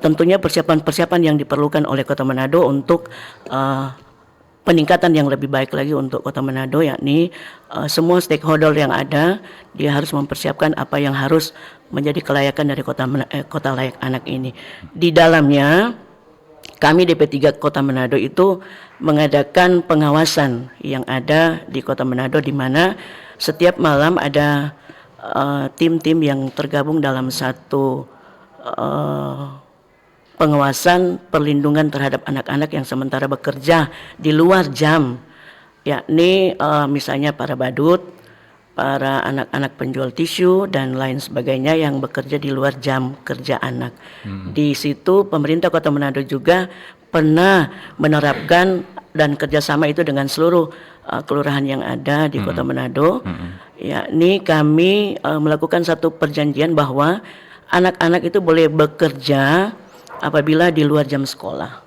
tentunya persiapan-persiapan yang diperlukan oleh Kota Manado untuk peningkatan yang lebih baik lagi untuk Kota Manado, yakni semua stakeholder yang ada dia harus mempersiapkan apa yang harus menjadi kelayakan dari Kota Layak Anak ini. Di dalamnya kami DP3 Kota Manado itu mengadakan pengawasan yang ada di Kota Manado, di mana setiap malam ada tim-tim yang tergabung dalam satu pengawasan perlindungan terhadap anak-anak yang sementara bekerja di luar jam, yakni misalnya para badut, para anak-anak penjual tisu dan lain sebagainya yang bekerja di luar jam kerja anak. Di situ pemerintah Kota Manado juga pernah menerapkan dan kerjasama itu dengan seluruh kelurahan yang ada di Kota Manado, yakni kami melakukan satu perjanjian bahwa anak-anak itu boleh bekerja apabila di luar jam sekolah.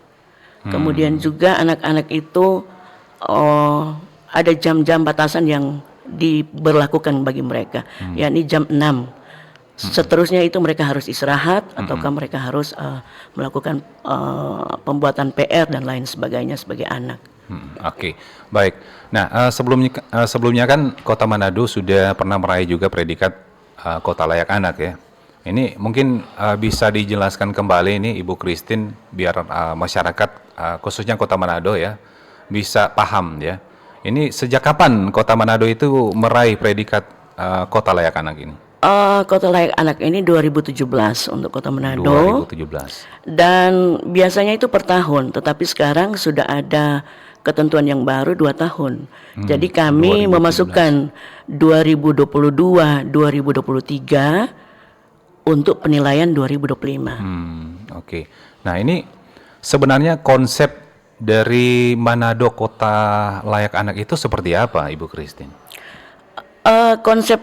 Kemudian juga anak-anak itu ada jam-jam batasan yang diberlakukan bagi mereka, yakni jam 6. Seterusnya itu mereka harus istirahat ataukah mereka harus melakukan pembuatan PR dan lain sebagainya sebagai anak. Oke, baik. Nah, sebelumnya kan Kota Manado sudah pernah meraih juga predikat Kota Layak Anak ya. Ini mungkin bisa dijelaskan kembali ini Ibu Christine biar masyarakat khususnya Kota Manado ya bisa paham ya. Ini sejak kapan Kota Manado itu meraih predikat Kota Layak Anak ini? Kota Layak Anak ini 2017 untuk Kota Manado. 2017. Dan biasanya itu per tahun, tetapi sekarang sudah ada ketentuan yang baru 2 tahun. Jadi kami 2017. memasukkan 2022, 2023 untuk penilaian 2025. Oke. Nah, ini sebenarnya konsep dari Manado Kota Layak Anak itu seperti apa, Ibu Christine? Konsep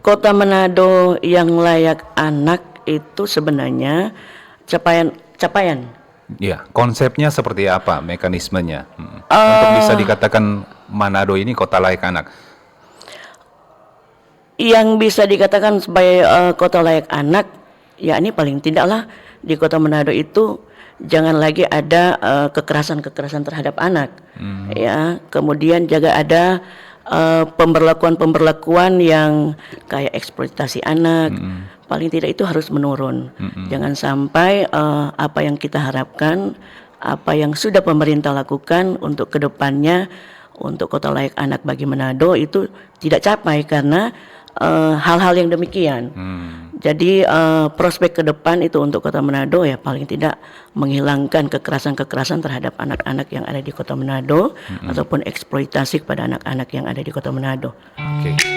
Kota Manado yang layak anak itu sebenarnya capaian. Ya, konsepnya seperti apa, mekanismenya? Untuk bisa dikatakan Manado ini Kota Layak Anak. Yang bisa dikatakan sebagai Kota Layak Anak, ya ini paling tidaklah di Kota Manado itu jangan lagi ada kekerasan-kekerasan terhadap anak, ya. Kemudian juga ada pemberlakuan yang kayak eksploitasi anak, paling tidak itu harus menurun. Jangan sampai apa yang kita harapkan, apa yang sudah pemerintah lakukan untuk kedepannya untuk Kota Layak Anak bagi Manado itu tidak capai karena hal-hal yang demikian. Jadi prospek ke depan itu untuk Kota Manado ya paling tidak menghilangkan kekerasan-kekerasan terhadap anak-anak yang ada di Kota Manado ataupun eksploitasi kepada anak-anak yang ada di Kota Manado. Oke.